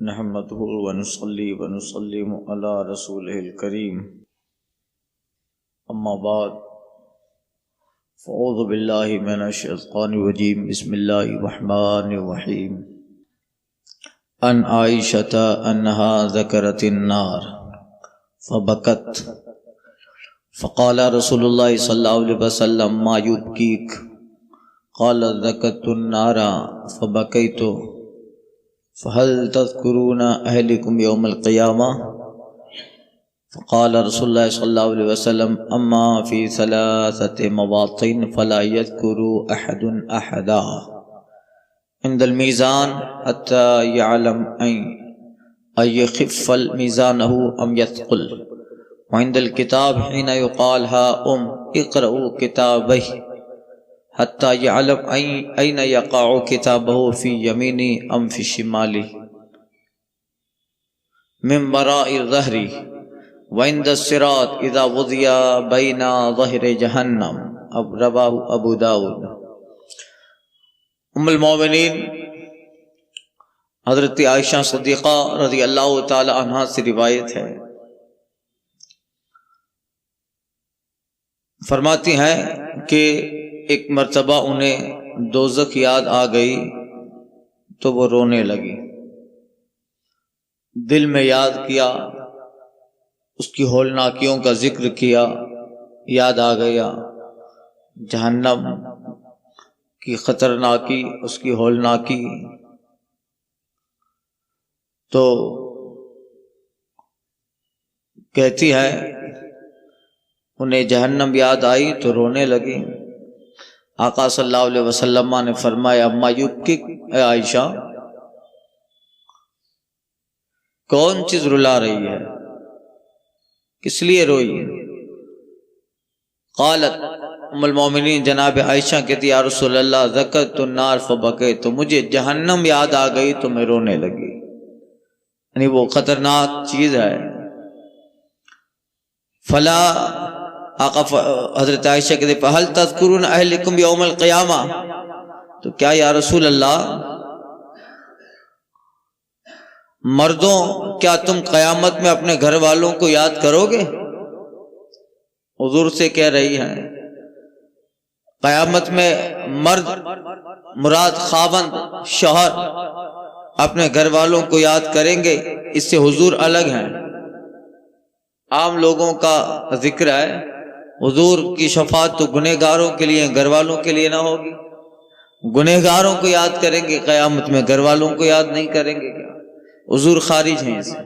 نحمده ونصلي ونسلم على رسوله الكريم اما بعد فاعوذ بالله من الشیطان الرجیم بسم اللہ الرحمن الرحیم ان عائشة انها ذکرت النار فبکت فقال رسول اللہ صلی اللہ علیہ وسلم ما یبکیک قال ذکرت النار فبکیت فهل تذكرون أهلكم يوم القيامة فقال رسول الله صلى الله عليه وسلم أما في 3 مواطن فلا يذكر أحد أحدا عند الميزان حتى يعلم أن يخف الميزانه أم يثقل وعند الكتاب حين يقال ها اقرأوا كتابه حتى يعلم أين يقع كتابه في يمينه أم في شماله من وراء ظهره وعند الصراط إذا وضع بين ظهر جهنم رواه أبو داود۔ ام المومنین حضرت عائشہ صدیقہ رضی اللہ تعالی عنہا سے روایت ہے، فرماتی ہیں کہ ایک مرتبہ انہیں دوزخ یاد آ گئی تو وہ رونے لگی، دل میں یاد کیا، اس کی ہولناکیوں کا ذکر کیا، یاد آ گیا جہنم کی خطرناکی، اس کی ہولناکی، تو کہتی ہے انہیں جہنم یاد آئی تو رونے لگی۔ آقا صلی اللہ علیہ وسلم نے فرمایا اما یبکک، اے عائشہ کون چیز رلا رہی ہے، کس لیے روئی؟ قالت ام المومنین جناب عائشہ کہتی یا رسول اللہ ذکرت النار فبکیت، تو مجھے جہنم یاد آ گئی تو میں رونے لگی، یعنی وہ خطرناک چیز ہے۔ فلا آقا حضرت عائشہ کہتے فہل تذکرون اہلکم یوم القیامہ، تو کیا یا رسول اللہ مردوں کیا تم قیامت میں اپنے گھر والوں کو یاد کرو گے؟ حضور سے کہہ رہی ہیں قیامت میں مرد مراد خاوند شوہر اپنے گھر والوں کو یاد کریں گے، اس سے حضور الگ ہیں، عام لوگوں کا ذکر ہے۔ حضور کی شفاعت تو گنہگاروں کے لیے، گھر والوں کے لیے نہ ہوگی، گنہگاروں کو یاد کریں گے قیامت میں، گھر والوں کو یاد نہیں کریں گے، کیا حضور خارج ہیں اس سے؟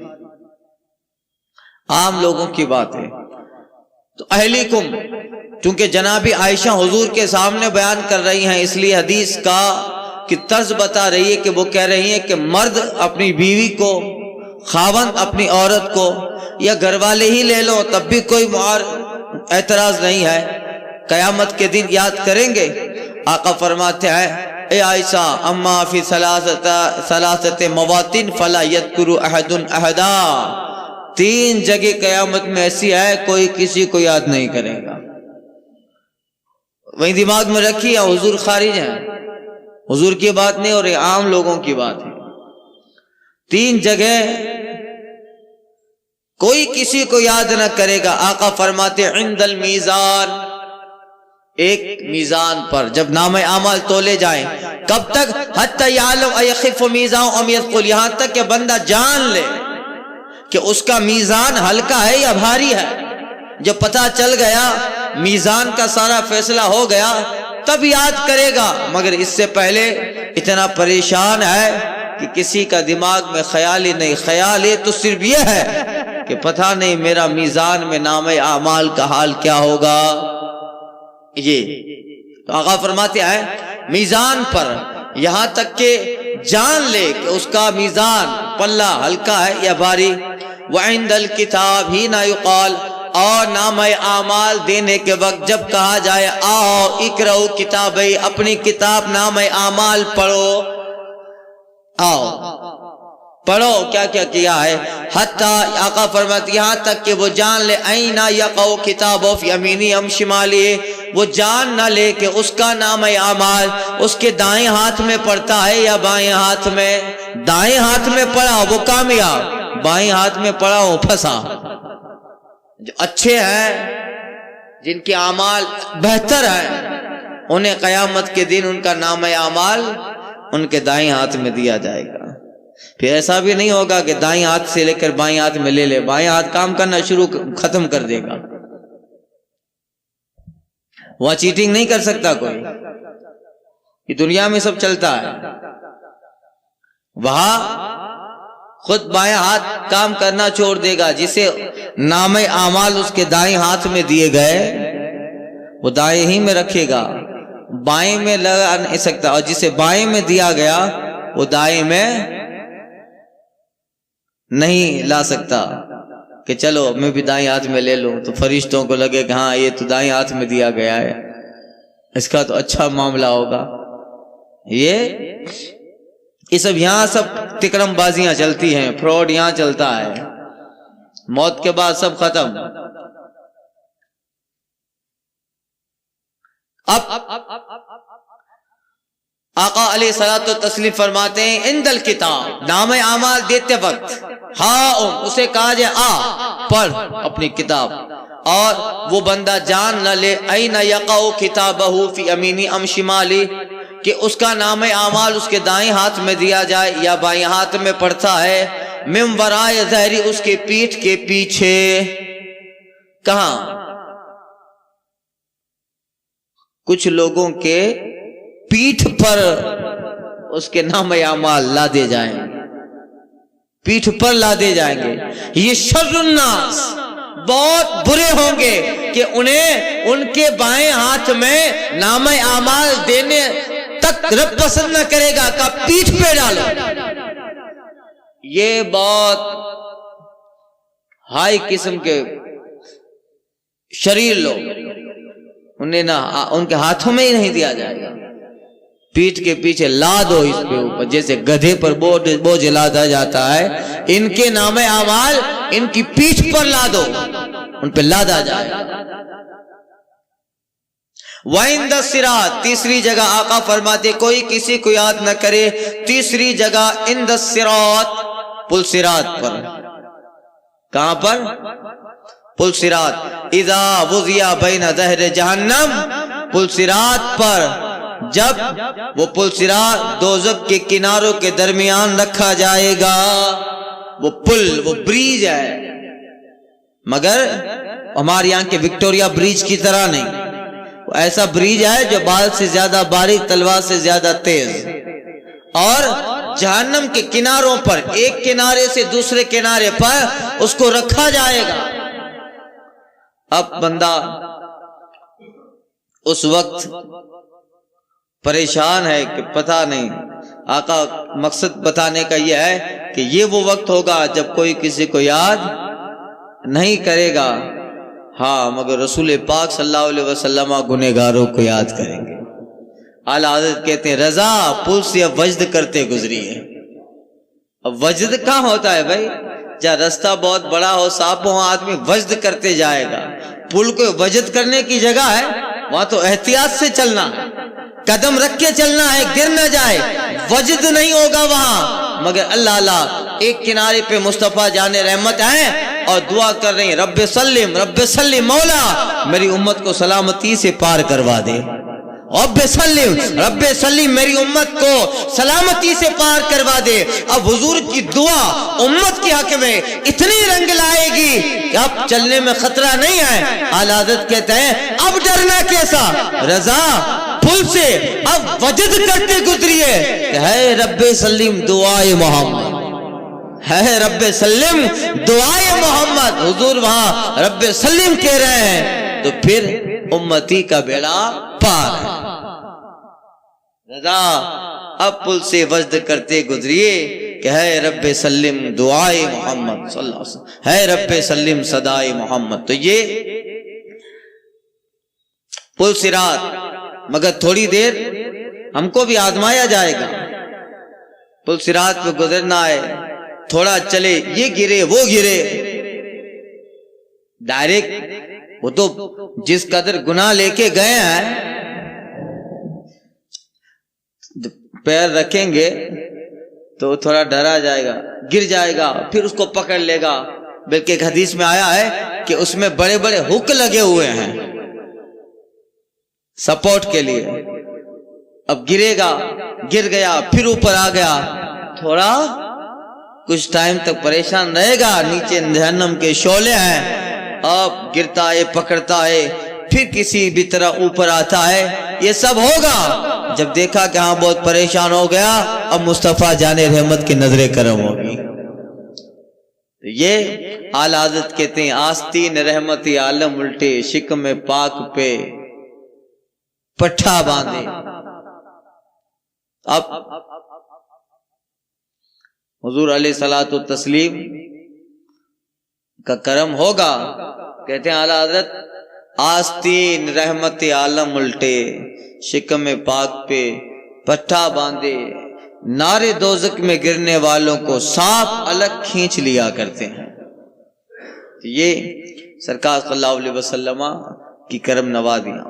عام لوگوں کی بات ہے۔ تو اہلیکم، چونکہ جناب عائشہ حضور کے سامنے بیان کر رہی ہیں، اس لیے حدیث کا کہ طرز بتا رہی ہے کہ وہ کہہ رہی ہیں کہ مرد اپنی بیوی کو، خاوند اپنی عورت کو، یا گھر والے ہی لے لو تب بھی کوئی اعتراض نہیں ہے، قیامت کے دن یاد کریں گے۔ آقا فرماتے ہیں اے عائشہ اما فی 3 مواطن فلا یذکر احد احدا، 3 جگہ قیامت میں ایسی ہے کوئی کسی کو یاد نہیں کرے گا۔ وہیں دماغ میں رکھیے حضور خارج ہیں، حضور کی بات نہیں ہو رہی، عام لوگوں کی بات ہے۔ 3 جگہ کوئی کسی کو یاد نہ کرے گا۔ آقا فرماتے عند المیزان، ایک میزان پر جب نام اعمال تولے جائیں، کب تک؟ حتی یعلم ایخف میزان ام یثقل، یہاں تک کہ بندہ جان لے کہ اس کا میزان ہلکا ہے یا بھاری ہے۔ جب پتہ چل گیا، میزان کا سارا فیصلہ ہو گیا، تب یاد کرے گا، مگر اس سے پہلے اتنا پریشان ہے کہ کسی کا دماغ میں خیال ہی نہیں۔ خیال یہ تو صرف یہ ہے کہ پتہ نہیں میرا میزان میں نام اعمال کا حال کیا ہوگا۔ یہ تو آقا فرماتے ہیں میزان پر یہاں تک کہ جان لے کہ اس کا میزان پلہ ہلکا ہے یا بھاری۔ وعند الکتاب ہی نہ یقال، اور نام اعمال دینے کے وقت جب کہا جائے آؤ اقرؤ کتابی، اپنی کتاب نام اعمال پڑھو، آؤ پڑھو کیا کیا کیا ہے۔ حتی آقا فرماتے یہاں تک کہ وہ جان لے اینا یقع کتابہ فی یمینی ام شمالی، وہ جان نہ لے کہ اس کا نام اعمال اس کے دائیں ہاتھ میں پڑتا ہے یا بائیں ہاتھ میں. دائیں ہاتھ میں پڑا وہ کامیاب، بائیں ہاتھ میں پڑا وہ پھنسا. جو اچھے ہیں، جن کے اعمال بہتر ہیں، انہیں قیامت کے دن ان کا نام اعمال ان کے دائیں ہاتھ میں دیا جائے گا. پھر ایسا بھی نہیں ہوگا کہ دائیں ہاتھ سے لے کر بائیں ہاتھ میں لے لے، بائیں ہاتھ کام کرنا ختم کر دے گا. وہاں چیٹنگ نہیں کر سکتا کوئی. یہ دنیا میں سب چلتا ہے. وہاں خود بائیں ہاتھ کام کرنا چھوڑ دے گا. جسے نام اعمال اس کے دائیں ہاتھ میں دیے گئے وہ دائیں ہی میں رکھے گا، بائیں میں لگا نہیں سکتا. اور جسے بائیں میں دیا گیا وہ دائیں میں نہیں لا سکتا کہ چلو میں بھی دائیں ہاتھ میں لے لوں. تو فرشتوں کو لگے کہ ہاں یہ تو دائیں ہاتھ میں دیا گیا ہے، اس کا تو اچھا معاملہ ہوگا. یہ سب یہاں سب تکرم بازیاں چلتی ہیں، فراڈ یہاں چلتا ہے. موت کے بعد سب ختم. اب آقا علیہ الصلوۃ والتسلیم فرماتے ہیں عند الکتاب، نام اعمال دیتے وقت اسے کہا جائے آ پڑھ اپنی کتاب. اور وہ بندہ جان نہ لے این یقع کتابہ فی یمینی ام شمالی، کہ اس کا نام اعمال اس کے دائیں ہاتھ میں دیا جائے یا بائیں ہاتھ میں پڑتا ہے. من ورائے ظہری، اس کے پیٹھ کے پیچھے. کہاں؟ کچھ لوگوں کے پیٹھ پر اس کے نام اعمال لا دے جائیں گے، پیٹھ پر لا دے جائیں گے. یہ شر الناس، بہت برے ہوں گے کہ انہیں ان کے بائیں ہاتھ میں نام اعمال دینے تک رب پسند نہ کرے گا کہ پیٹھ پہ ڈالو. یہ بہت ہائی قسم کے شریر لوگ، انہیں نہ ان کے ہاتھوں میں ہی نہیں دیا جائے گا. پیٹھ کے پیچھے لاد ہو اس پہ اوپر، جیسے گدھے پر بوجھ لادا جاتا ہے. ان کے نام اعمال ان کی پیٹھ پر لادو، ان پہ لادا جائے. وَعِنْدَ الصِّرَاطِ، تیسری جگہ آقا فرماتے کوئی کسی کو یاد نہ کرے. تیسری جگہ عند الصِّرَاطِ، پل صراط پر. کہاں پر؟ پل صراط. اذا وضع بین ظہر جہنم، پل صراط پر جب وہ پل صراط دوزخ کے کناروں کے درمیان رکھا جائے گا. وہ پل، وہ بریج ہے، مگر ہمارے یہاں کے وکٹوریا بریج کی طرح نہیں. وہ ایسا بریج ہے جو بال سے زیادہ باریک، تلوار سے زیادہ تیز. اور جہنم کے کناروں پر، ایک کنارے سے دوسرے کنارے پر اس کو رکھا جائے گا. اب بندہ اس وقت پریشان ہے کہ پتہ نہیں. آقا مقصد بتانے کا یہ ہے کہ یہ وہ وقت ہوگا جب کوئی کسی کو یاد نہیں کرے گا، ہاں مگر رسول پاک صلی اللہ علیہ وسلم گنہگاروں کو یاد کریں گے. اعلیٰ حضرت کہتے ہیں رضا پل سے اب وجد کرتے گزری ہے. اب وجد کہاں ہوتا ہے بھائی؟ جہاں رستہ بہت بڑا ہو، صاف ہو، آدمی وجد کرتے جائے گا. پل کو وجد کرنے کی جگہ ہے، وہاں تو احتیاط سے چلنا ہے، قدم رکھ کے چلنا ہے، گر نہ جائے. وجد نہیں ہوگا وہاں، مگر اللہ ایک کنارے پہ مصطفیٰ جان رحمت ہیں اور دعا کر رہے ہیں رب سلم مولا میری امت کو سلامتی سے پار کروا دے. رب سلم میری امت کو سلامتی سے پار کروا دے. اب حضور کی دعا امت کے حق میں اتنی رنگ لائے گی کہ اب چلنے میں خطرہ نہیں ہے. اعلیٰ حضرت کہتے ہیں اب ڈرنا کیسا رضا، پل سے اب وجد کرتے گزریے کہ ہے رب سلم دعائے محمد، ہے رب سلم دعائے محمد. حضور وہاں رب سلم کہہ رہے ہیں تو پھر امتی کا بیڑا پار ہے. رضا اب پل سے وجد کرتے گزریے کہ ہے رب سلم دعائے محمد صلی اللہ علیہ وسلم، ہے رب سلم صدائے محمد. تو یہ پل صراط، مگر تھوڑی دیر ہم کو بھی آزمایا جائے گا. پل صراط پہ گزرنا ہے، تھوڑا چلے، یہ گرے وہ گرے، ڈائریکٹ وہ تو جس قدر گناہ لے کے گئے ہیں، پیر رکھیں گے تو تھوڑا ڈرا جائے گا، گر جائے گا، پھر اس کو پکڑ لے گا. بلکہ ایک حدیث میں آیا ہے کہ اس میں بڑے بڑے ہک لگے ہوئے ہیں سپورٹ کے لیے. اب گرے گا، گر گیا، پھر اوپر آ گیا، تھوڑا کچھ ٹائم تک پریشان رہے گا. نیچے جہنم کے شعلے ہیں، اب گرتا ہے، پکڑتا ہے، پھر کسی بھی طرح اوپر آتا ہے. یہ سب ہوگا. جب دیکھا کہ ہاں بہت پریشان ہو گیا، اب مصطفیٰ جان رحمت کی نظر کرم ہوگی. یہ اعلی حضرت کہتے ہیں آستین رحمت عالم الٹے، شکم پاک پہ پٹھا باندھے. اب حضور علیہ الصلوۃ والتسلیم کا کرم ہوگا. کہتے ہیں اعلی حضرت آستین رحمت عالم الٹے، شکم پاک پہ پٹھا باندھے، نارے دوزخ میں گرنے والوں کو صاف الگ کھینچ لیا کرتے ہیں. یہ سرکار صلی اللہ علیہ وسلم کی کرم نوازیاں.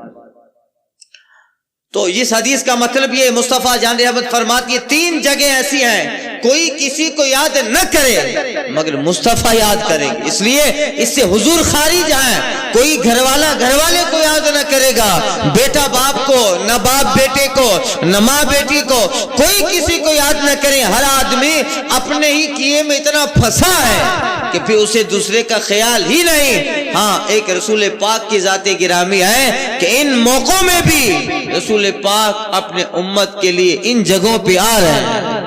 تو اس حدیث کا مطلب یہ مصطفیٰ جان رحمت فرماتی ہے 3 جگہ ایسی ہیں کوئی کسی کو یاد نہ کرے مگر مصطفیٰ یاد کریں گے. اس لیے اس سے حضور خارج ہیں. کوئی گھر والے کو یاد نہ کرے گا، بیٹا باپ کو، نہ باپ بیٹے کو، نہ ماں بیٹی کو، کوئی کسی کو یاد نہ کرے. ہر آدمی اپنے ہی کیے میں اتنا پھنسا ہے کہ پھر اسے دوسرے کا خیال ہی نہیں. ہاں ایک رسول پاک کی ذات گرامی ہے کہ ان موقعوں میں بھی رسول پاک اپنے امت کے لیے ان جگہوں پہ آ رہے ہیں.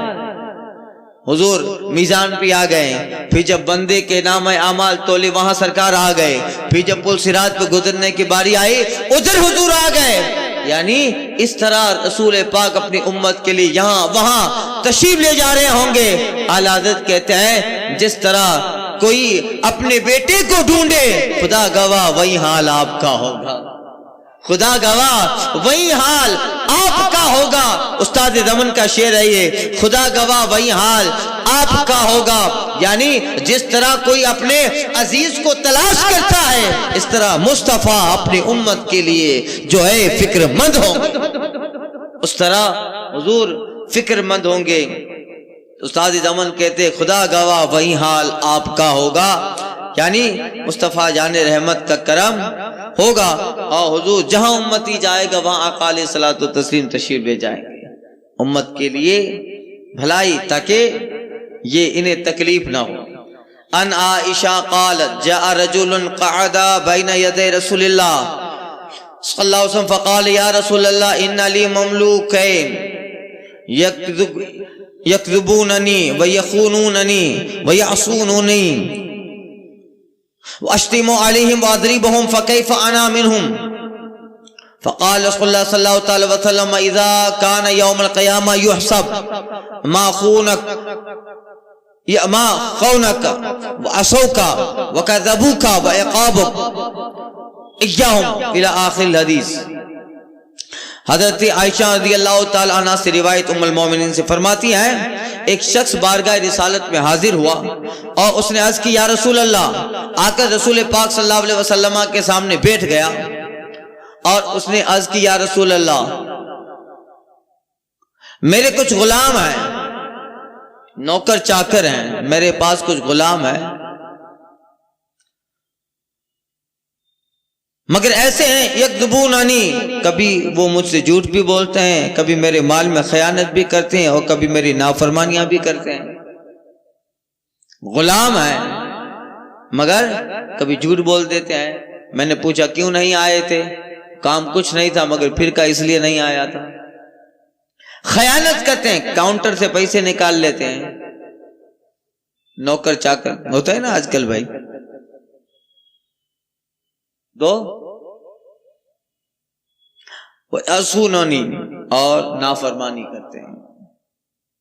حضور میزان پہ آ گئے، پھر جب بندے کے نام اعمال تولے وہاں سرکار آ گئے، پھر جب پل صراط پہ گزرنے کی باری آئی ادھر حضور آ گئے. یعنی اس طرح رسول پاک اپنی امت کے لیے یہاں وہاں تشریف لے جا رہے ہوں گے. اعلی حضرت کہتے ہیں جس طرح کوئی اپنے بیٹے کو ڈھونڈے، خدا گواہ وہی حال آپ کا ہوگا. خدا گواہ وہی حال آپ کا ہوگا. استاد رمن کا شعر ہے یہ، خدا گواہ وہی حال آپ کا ہوگا. یعنی جس طرح کوئی اپنے عزیز کو تلاش کرتا ہے، اس طرح مصطفیٰ اپنی امت کے لیے جو ہے فکر مند ہوں گے، اس طرح حضور فکر مند ہوں گے. استاد رمن کہتے خدا گواہ وہی حال آپ کا ہوگا. یعنی مصطفیٰ جان رحمت کا کرم ہوگا اور حضور جہاں امتی جائے گا وہاں آقا علیہ الصلوۃ والتسلیم تشریف لے جائیں گے امت کے لیے بھلائی، تاکہ یہ انہیں تکلیف نہ ہو. ان عائشہ قالت جاء رجل قعد بین یدی رسول اللہ صلی اللہ علیہ وسلم فقال یا رسول اللہ ان لی مملوکین یکذبوننی ویخونوننی ویعصوننی واشتم علیہم واضربہم فکیف انا منہم. فقال رسول اللہ صلی اللہ علیہ وسلم اذا کان یوم القیامہ یحسب ما خونک وعصوک وکذبوک وعقابک ایاہم الى آخر الحدیث. حضرت عائشہ رضی اللہ تعالی عنہ سے روایت ام المومنین سے فرماتی ہیں ایک شخص بارگاہ رسالت میں حاضر ہوا اور اس نے عرض کی یا رسول اللہ. آ کر رسول پاک صلی اللہ علیہ وسلم کے سامنے بیٹھ گیا اور اس نے عرض کی یا رسول اللہ میرے کچھ غلام ہیں، نوکر چاکر ہیں، میرے پاس کچھ غلام ہیں، مگر ایسے ہیں یکذبوننی، کبھی وہ مجھ سے جھوٹ بھی بولتے ہیں، کبھی میرے مال میں خیانت بھی کرتے ہیں اور کبھی میری نافرمانیاں بھی کرتے ہیں. غلام ہیں مگر کبھی جھوٹ بول دیتے ہیں. میں نے پوچھا کیوں نہیں آئے تھے؟ کام کچھ نہیں تھا مگر پھر کا اس لیے نہیں آیا تھا. خیانت کرتے ہیں، کاؤنٹر سے پیسے نکال لیتے ہیں. نوکر چاکر ہوتا ہے نا آج کل بھائی، دو اسونونی اور نافرمانی کرتے ہیں،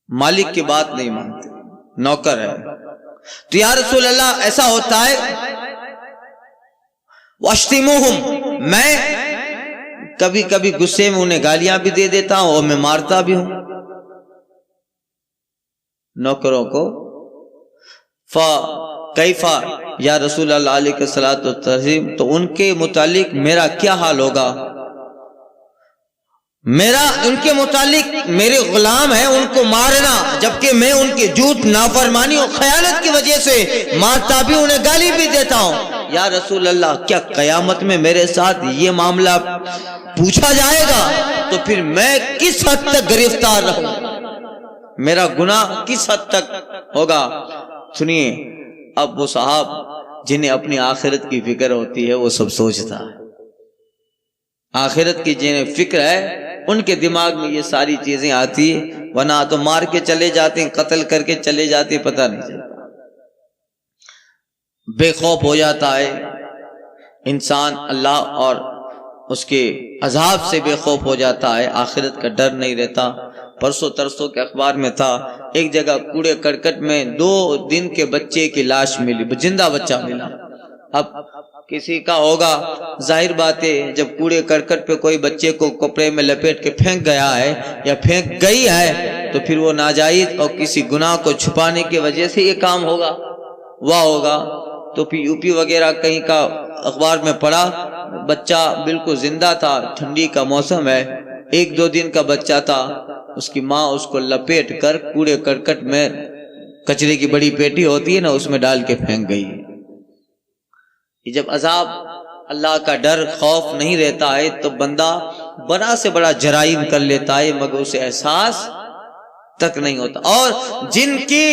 مالک کی بات نہیں مانتے، نوکر ہے. تو یا رسول اللہ ایسا ہوتا ہے واشتموہم، میں کبھی کبھی غصے میں انہیں گالیاں بھی دے دیتا ہوں اور میں مارتا بھی ہوں نوکروں کو. فَكَيْفَ یا رسول اللہ علیہ الصلوۃ والتسلیم تو ان کے متعلق میرا کیا حال ہوگا؟ میرا ان کے متعلق میرے غلام ہیں ان کو مارنا، جبکہ میں ان کے جھوٹ، نافرمانی اور خیانت کی وجہ سے مارتا بھی، انہیں گالی بھی دیتا ہوں۔ یا رسول اللہ، کیا قیامت میں میرے ساتھ یہ معاملہ پوچھا جائے گا تو پھر میں کس حد تک گرفتار رہوں، میرا گناہ کس حد تک ہوگا؟ سنیے، اب وہ صاحب جنہیں اپنی آخرت کی فکر ہوتی ہے وہ سب سوچتا ہے، آخرت کی جنہیں فکر ہے ان کے دماغ میں یہ ساری چیزیں آتی، ورنہ تو مار کے چلے جاتے ہیں، قتل کر کے چلے جاتے ہیں، پتہ نہیں چلتا، بے خوف ہو جاتا ہے انسان، اللہ اور اس کے عذاب سے بے خوف ہو جاتا ہے، آخرت کا ڈر نہیں رہتا۔ پرسوں ترسوں کے اخبار میں تھا، ایک جگہ کوڑے کرکٹ میں 2 دن کے بچے کی لاش ملی، زندہ بچہ ملا۔ اب کسی کا ہوگا، ظاہر بات ہے جب کوڑے کرکٹ پہ کوئی بچے کو کپڑے میں لپیٹ کے پھینک گیا ہے یا پھینک گئی ہے تو پھر وہ ناجائز اور کسی گناہ کو چھپانے کی وجہ سے یہ کام ہوگا، ہوا ہوگا۔ تو پھر یو پی وغیرہ کہیں کا اخبار میں پڑھا، بچہ بالکل زندہ تھا، ٹھنڈی کا موسم ہے، 1-2 دن کا بچہ تھا، اس کی ماں اس کو لپیٹ کر کوڑے کرکٹ میں، کچرے کی بڑی پیٹی ہوتی ہے نا، اس میں ڈال کے پھینک گئی۔ جب عذاب، اللہ کا ڈر، خوف نہیں رہتا ہے تو بندہ بڑا سے بڑا جرائم کر لیتا ہے مگر اسے احساس تک نہیں ہوتا۔ اور جن کی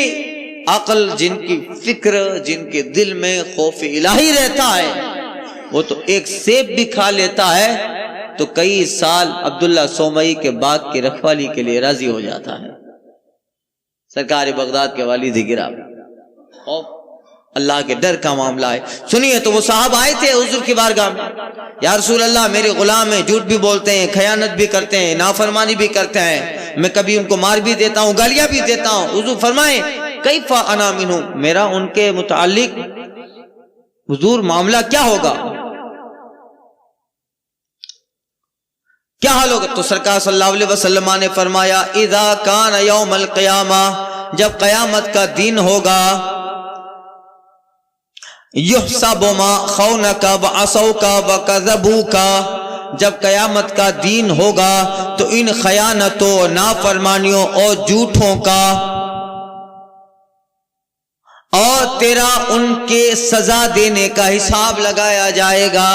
عقل، جن کی فکر، جن کے دل میں خوف الہی رہتا ہے وہ تو ایک سیب بھی کھا لیتا ہے تو کئی سال عبداللہ سومئی کے باغ کی رکھوالی کے لیے راضی ہو جاتا ہے۔ سرکار بغداد کے والد گرامی، خوف اللہ کے ڈر کا معاملہ ہے۔ سنیے، تو وہ صاحب آئے تھے حضور کی بارگاہ میں، یا رسول اللہ میرے غلام ہیں، جھوٹ بھی بولتے ہیں، خیانت بھی کرتے ہیں، نافرمانی بھی کرتے ہیں، میں کبھی ان کو مار بھی دیتا ہوں، گالیاں بھی دیتا ہوں۔ حضور فرمائیں کیف انا منہم، میرا ان کے متعلق حضور معاملہ کیا ہوگا، کیا حال ہوگا؟ تو سرکار صلی اللہ علیہ وسلم نے فرمایا اذا کان یوم القیامہ، جب قیامت کا دن ہوگا، یحسب ما خونک وعصوک وکذبوک، جب قیامت کا دن ہوگا تو ان خیانتوں، نافرمانیوں اور جھوٹوں کا اور تیرا ان کے سزا دینے کا حساب لگایا جائے گا۔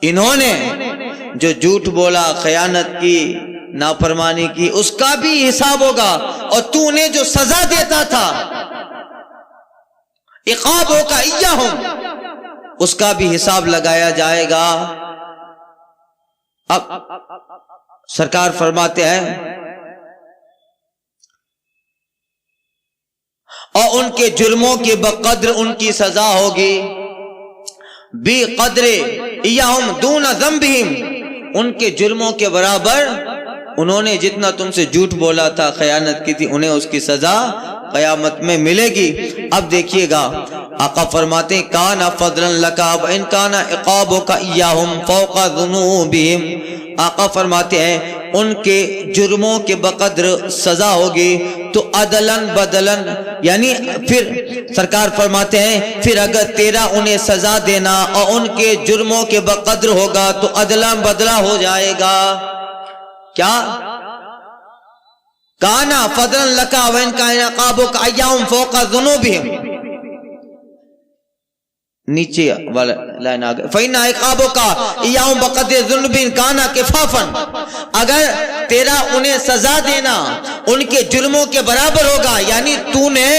انہوں نے جو جھوٹ بولا، خیانت کی، نافرمانی کی، اس کا بھی حساب ہوگا، اور تو نے جو سزا دیتا تھا، عقابوں کا ایہم، اس کا بھی حساب لگایا جائے گا۔ اب سرکار فرماتے ہیں اور ان کے جرموں کے بقدر ان کی سزا ہوگی، بی قدر ایہم دون ذنبہم، ان کے جرموں کے برابر انہوں نے جتنا تم سے جھوٹ بولا تھا، خیانت کی تھی، انہیں اس کی سزا قیامت میں ملے گی۔ اب دیکھیے گا، آقا فرماتے ہیں کانا فضلا لکا وان کانا عقابک ایہم فوق ذنوبہم، آقا فرماتے ہیں ان کے جرموں کے بقدر سزا ہوگی تو عدلن بدلن، یعنی پھر سرکار فرماتے ہیں پھر اگر تیرا انہیں سزا دینا اور ان کے جرموں کے بقدر ہوگا تو عدلن بدلہ ہو جائے گا۔ کیا؟ کانا فضلا لکا وان کانا عقابک ایہم فوق ذنوبہم، نیچے والا لائن آگئے فَإِنَّ عِقَابُكَ إِيَّهُمْ بِقَدْرِ ذُنُوبٍ كَانَ كِفَافًا، اگر تیرا انہیں سزا دینا ان کے جرموں کے برابر ہوگا، یعنی تو نے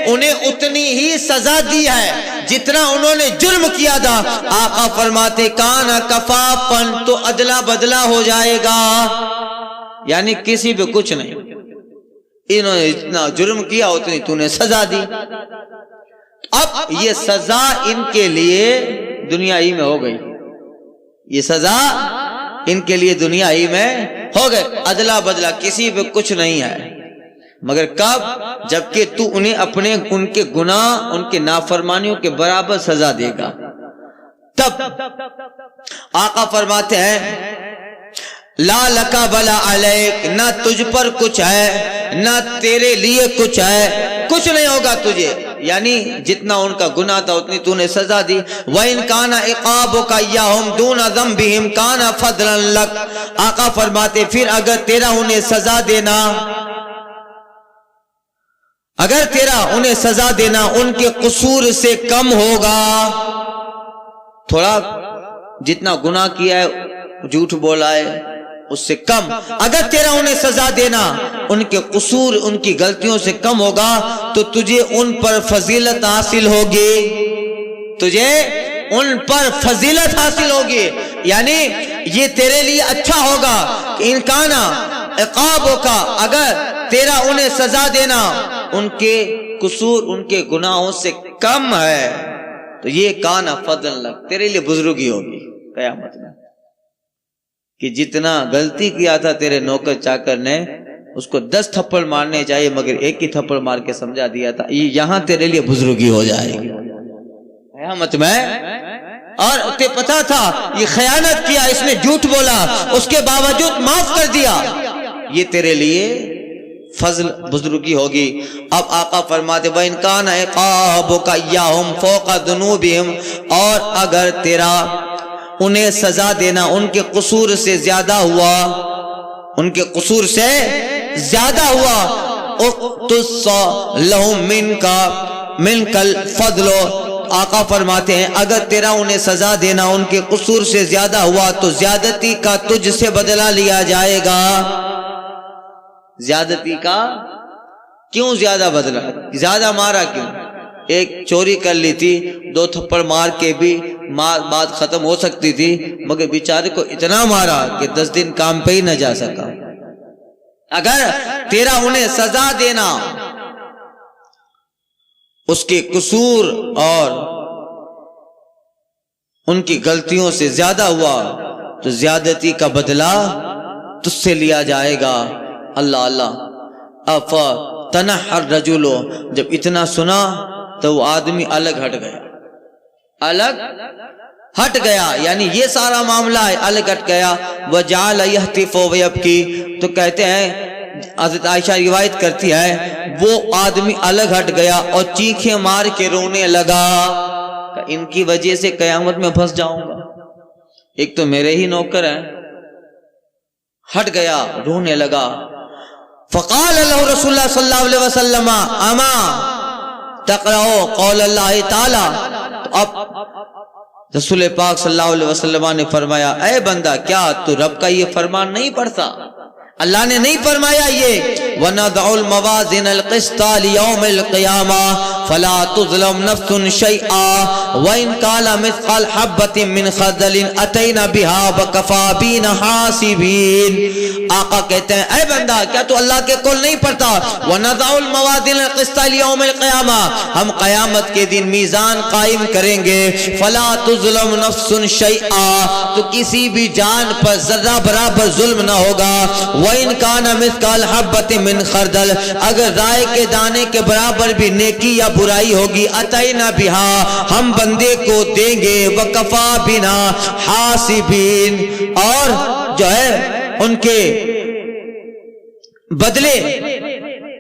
انہیں اتنی ہی سزا دی ہے جتنا انہوں نے جرم کیا تھا، آقا فرماتے کَانَ كَفَافًا، تو عدلہ بدلہ ہو جائے گا، یعنی کسی پہ کچھ نہیں، انہوں نے اتنا جرم کیا اتنی تو نے سزا دی۔ اب یہ سزا ان کے لیے دنیا ہی میں ہو گئی، یہ سزا ان کے لیے دنیا ہی میں ہو گئے، عدلہ بدلہ، کسی پہ کچھ نہیں ہے، مگر کب؟ جبکہ تو انہیں اپنے ان کے گناہ، ان کے نافرمانیوں کے برابر سزا دے گا، تب آقا فرماتے ہیں لا لکا ولا علیک، نہ تجھ پر کچھ ہے نہ تیرے لیے کچھ ہے، کچھ نہیں ہوگا تجھے، یعنی جتنا ان کا گناہ تھا اتنی تو نے سزا دی۔ وَإِن كَانَ عِقَابُكَ إِيَّاهُمْ دُونَ ذَنبِهِمْ كَانَ فَضْلًا لَكَ، آقا فرماتے پھر اگر تیرا انہیں سزا دینا، اگر تیرا انہیں سزا دینا ان کے قصور سے کم ہوگا، تھوڑا جتنا گناہ کیا ہے، جھوٹ بولا ہے، اس سے کم اگر تیرا انہیں سزا دینا ان کے قصور ان کی غلطیوں سے کم ہوگا تو تجھے ان پر فضیلت حاصل ہوگی، تجھے ان پر فضیلت حاصل ہوگی، یعنی یہ تیرے لیے اچھا ہوگا کہ ان کانا عقابوں کا، اگر تیرا انہیں سزا دینا ان کے قصور ان کے گناہوں سے کم ہے تو یہ کانا فضل لک، تیرے لیے بزرگی ہوگی قیامت میں، کہ جتنا غلطی کیا تھا تیرے نوکر چاکر نے اس کو 10 تھپڑ مارنے چاہیے مگر ایک ہی تھپڑ مار کے سمجھا دیا تھا، یہ یہاں تیرے لیے بزرگی ہو جائے گی قیامت میں۔ اور تجھے پتا تھا یہ خیانت کیا، اس نے جھوٹ بولا، اس کے باوجود معاف کر دیا، یہ تیرے لیے فضل بزرگی ہوگی۔ اب آقا فرماتے وَإِن كَانَ عِقَابُكَ إِيَّاهُمْ فَوْقَ ذُنُوبِهِمْ، اور اگر تیرا انہیں سزا دینا ان کے قصور سے زیادہ ہوا، ان کے قصور سے زیادہ ہوا، اقتص لہم منک الفضل، آقا فرماتے ہیں اگر تیرا انہیں سزا دینا ان کے قصور سے زیادہ ہوا تو زیادتی کا تجھ سے بدلہ لیا جائے گا۔ زیادتی کا کیوں زیادہ بدلہ، زیادہ مارا کیوں؟ ایک چوری کر لی تھی، 2 تھپڑ مار کے بھی بات ختم ہو سکتی تھی، مگر بیچارے کو اتنا مارا کہ 10 دن کام پہ ہی نہ جا سکا۔ اگر تیرا انہیں سزا دینا اس کے قصور اور ان کی غلطیوں سے زیادہ ہوا تو زیادتی کا بدلہ تجھ سے لیا جائے گا۔ اللہ اللہ، افَتَنَحَّ الرَّجُلُ، جب اتنا سنا تو وہ آدمی الگ ہٹ گیا، الگ ہٹ گیا، یعنی یہ سارا معاملہ ہے الگ ہٹ گیا۔ وَجَعَلَ يَهْتِفُ وَيَبْكِي، تو کہتے ہیں حضرت عائشہ روایت کرتی ہے وہ آدمی الگ ہٹ گیا اور چیخیں مار کے رونے لگا کہ ان کی وجہ سے قیامت میں پھنس جاؤں گا، ایک تو میرے ہی نوکر ہیں۔ ہٹ گیا، رونے لگا۔ فقال له رسول اللہ صلی اللہ علیہ وسلم اما تقرأ قول اللہ تعالی، تو اب رسول پاک صلی اللہ علیہ وسلم نے فرمایا اے بندہ کیا تو رب کا یہ فرمان نہیں پڑھتا؟ اللہ نے نہیں فرمایا یہ وَنَضَعُ الْمَوَازِنَ الْقِسْطَ لِيَوْمِ الْقِيَامَةِ فَلَا تُظْلَمُ نَفْسٌ شَيْئًا وَإِنْ كَانَ مِثْقَالَ حَبَّةٍ مِّنْ خَرْدَلٍ أَتَيْنَا بِهَا وَكَفَىٰ بِنَا حَاسِبِينَ۔ آقا کہتے ہیں اے بندہ کیا تو اللہ کے قول نہیں پڑھتا؟ وَنَضَعُ الْمَوَازِنَ الْقِسْطَ لِيَوْمِ الْقِيَامَةِ، ہم قیامت کے دن میزان قائم کریں گے۔ فَلَا تُظْلَمُ نَفْسٌ شَيْئًا، تو کسی بھی جان پر ذرہ برابر ظلم نہ ہوگا۔ وَإِنْ كَانَ مِثْقَالَ حَبَّةٍ مِّنْ خَرْدَلٍ، اگر رائے کے دانے کے برابر بھی نیکی یا برائی ہوگی، أَتَيْنَا بِهَا، ہم بندے کو دیں گے۔ وَكَفَىٰ بِنَا حَاسِبِينَ، اور جو ہے ان کے بدلے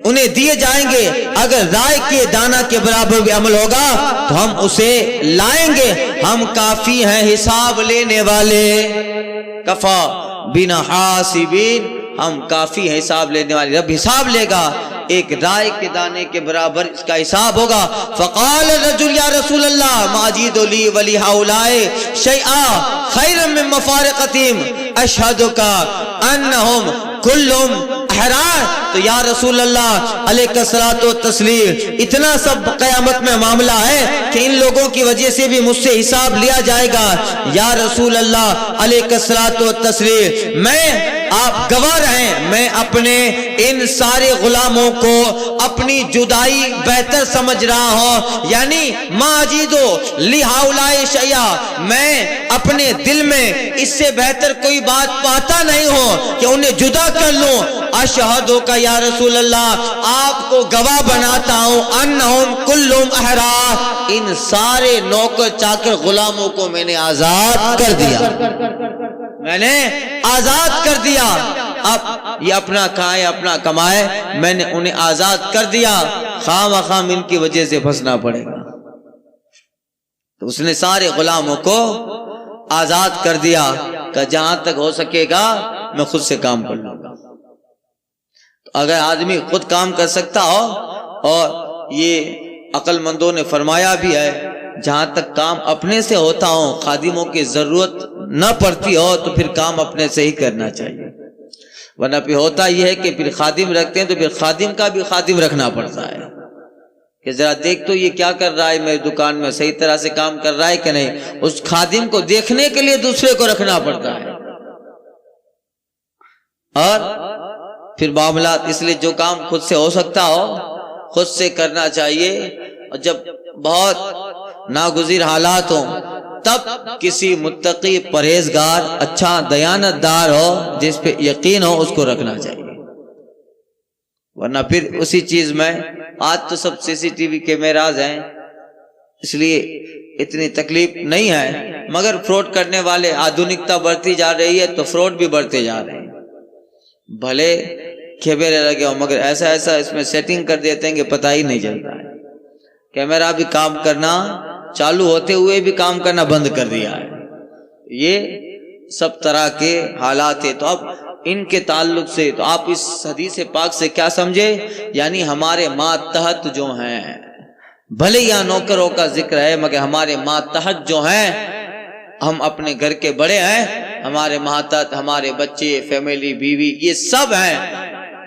انہیں دیے جائیں گے۔ اگر رائے کے دانہ کے برابر بھی عمل ہوگا تو ہم اسے لائیں گے، ہم کافی ہیں حساب لینے والے۔ کفا بنا حاسبین، ہم کافی ہیں حساب لینے والے، رب حساب لے گا، ایک رائے کے دانے کے برابر اس کا حساب ہوگا۔ فقال الرجل یا رسول اللہ ما اجید لی ولی ہؤلاء شیئا خیرا من مفارقتهم اشہدک انہم کلہم احرار، تو یا رسول اللہ علیہ الصلوۃ والتسلیم اتنا سب قیامت میں معاملہ ہے کہ ان لوگوں کی وجہ سے بھی مجھ سے حساب لیا جائے گا۔ یا رسول اللہ علیہ الصلوۃ والتسلیم، میں آپ گواہ رہیں، میں اپنے ان سارے غلاموں کو اپنی جدائی بہتر سمجھ رہا ہوں، یعنی ما اجیدو لہؤلاء شیئا، میں اپنے دل میں اس سے بہتر کوئی بات پاتا نہیں ہوں کہ انہیں جدا کر لوں۔ اشہدو کا یا رسول اللہ، آپ کو گواہ بناتا ہوں، انہم کلہم احرار، ان سارے نوکر چاکر غلاموں کو میں نے آزاد کر دیا، میں نے آزاد کر دیا، اب یہ اپنا کھائے اپنا کمائے، میں نے انہیں آزاد کر دیا، خواہ مخواہ ان کی وجہ سے پھنسنا پڑے گا۔ تو اس نے سارے غلاموں کو آزاد کر دیا کہ جہاں تک ہو سکے گا میں خود سے کام کر لوں گا۔ تو اگر آدمی خود کام کر سکتا ہو، اور یہ عقل مندوں نے فرمایا بھی ہے، جہاں تک کام اپنے سے ہوتا ہو، خادموں کی ضرورت نہ پڑتی ہو، تو پھر کام اپنے سے ہی کرنا چاہیے، ورنہ پھر ہوتا یہ ہے کہ پھر خادم رکھتے ہیں تو پھر خادم کا بھی خادم رکھنا پڑتا ہے کہ ذرا دیکھ تو یہ کیا کر رہا ہے، میری دکان میں صحیح طرح سے کام کر رہا ہے کہ نہیں۔ اس خادم کو دیکھنے کے لیے دوسرے کو رکھنا پڑتا ہے، اور پھر معاملات، اس لیے جو کام خود سے ہو سکتا ہو خود سے کرنا چاہیے، اور جب بہت ناگزیر حالات ہوں تب کسی متقی پرہیزگار اچھا دیانت دار ہو جس پہ یقین ہو اس کو رکھنا چاہیے، ورنہ پھر اسی چیز میں، آج تو سب CCTV کیمراز ہیں اس لیے اتنی تکلیف نہیں ہے، مگر فراڈ کرنے والے، آدھونکتا بڑھتی جا رہی ہے تو فراڈ بھی بڑھتے جا رہے ہیں، بھلے کیمرے لگے ہو مگر ایسا اس میں سیٹنگ کر دیتے ہیں کہ پتہ ہی نہیں چلتا ہے۔ کیمرہ بھی کام کرنا چالو ہوتے ہوئے بھی کام کرنا بند کر دیا ہے، یہ سب طرح کے حالات ہیں۔ تو اب ان کے تعلق سے تو آپ اس حدیث پاک سے کیا سمجھے، یعنی ہمارے ماتحت جو ہیں، بھلے یہاں نوکروں کا ذکر ہے مگر ہمارے ماتحت جو ہیں، ہم اپنے گھر کے بڑے ہیں، ہمارے ماتحت ہمارے بچے، فیملی، بیوی، یہ سب ہیں۔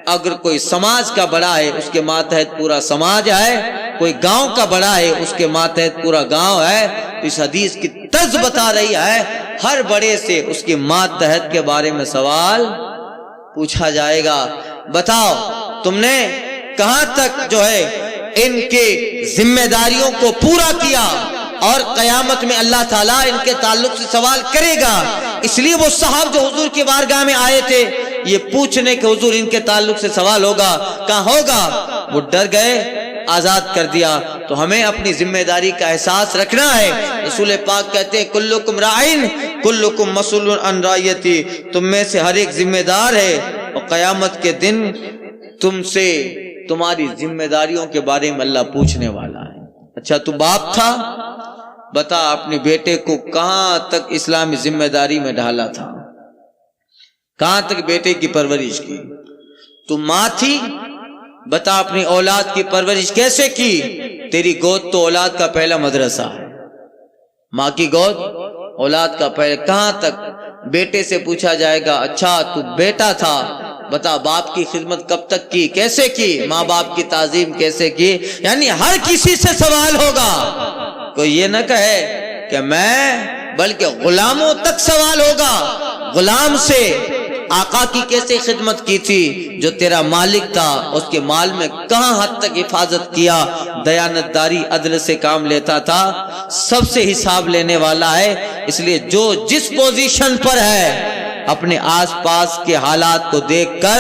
اگر کوئی سماج کا بڑا ہے اس کے ماتحت پورا سماج ہے، کوئی گاؤں کا بڑا ہے اس کے ماتحت پورا گاؤں ہے، تو اس حدیث کی طرز بتا رہی ہے ہر بڑے سے اس کے ماتحت کے بارے میں سوال پوچھا جائے گا، بتاؤ تم نے کہاں تک جو ہے ان کے ذمہ داریوں کو پورا کیا، اور قیامت میں اللہ تعالیٰ ان کے تعلق سے سوال کرے گا۔ اس لیے وہ صاحب جو حضور کی بارگاہ میں آئے تھے یہ پوچھنے کہ حضور ان کے تعلق سے سوال ہوگا، کہاں ہوگا، وہ ڈر گئے، آزاد کر دیا۔ تو ہمیں اپنی ذمہ داری کا احساس رکھنا ہے۔ رسول پاک کہتے ہیں کلکم راعٍ کلکم مسئول عن رعیتی، تم میں سے ہر ایک ذمہ دار ہے، اور قیامت کے دن تم سے تمہاری ذمہ داریوں کے بارے میں اللہ پوچھنے والا ہے۔ اچھا تو باپ تھا، بتا اپنے بیٹے کو کہاں تک اسلامی ذمہ داری میں ڈالا تھا، کہاں تک بیٹے کی پرورش کی۔ تو ماں تھی، بتا اپنی اولاد کی پرورش کیسے کی۔ تیری گود تو اولاد کا پہلا مدرسہ ہے، ماں کی گود اولاد کا پہلا، کہاں تک بیٹے سے پوچھا جائے گا، اچھا تو بیٹا تھا، بتا باپ کی خدمت کب تک کی، کیسے کی، ماں باپ کی تعظیم کیسے کی، یعنی ہر کسی سے سوال ہوگا۔ کوئی یہ نہ کہے کہ میں، بلکہ غلاموں تک سوال ہوگا، غلام سے آقا کی کیسے خدمت کی تھی، جو تیرا مالک تھا اس کے مال میں کہاں حد تک حفاظت کیا، دیانتداری عدل سے کام لیتا تھا، سب سے حساب لینے والا ہے۔ اس لیے جو جس پوزیشن پر ہے اپنے آس پاس کے حالات کو دیکھ کر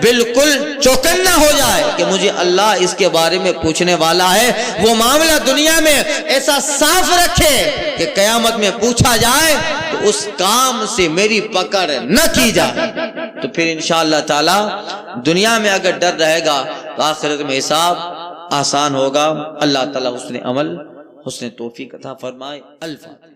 بالکل چوکنا ہو جائے کہ مجھے اللہ اس کے بارے میں پوچھنے والا ہے، وہ معاملہ دنیا میں ایسا صاف رکھے کہ قیامت میں پوچھا جائے تو اس کام سے میری پکڑ نہ کی جائے۔ تو پھر انشاءاللہ تعالی دنیا میں اگر ڈر رہے گا تو آخرت میں حساب آسان ہوگا۔ اللہ تعالی حسن عمل، حسن توفیق عطا فرمائے۔ الفاتحہ۔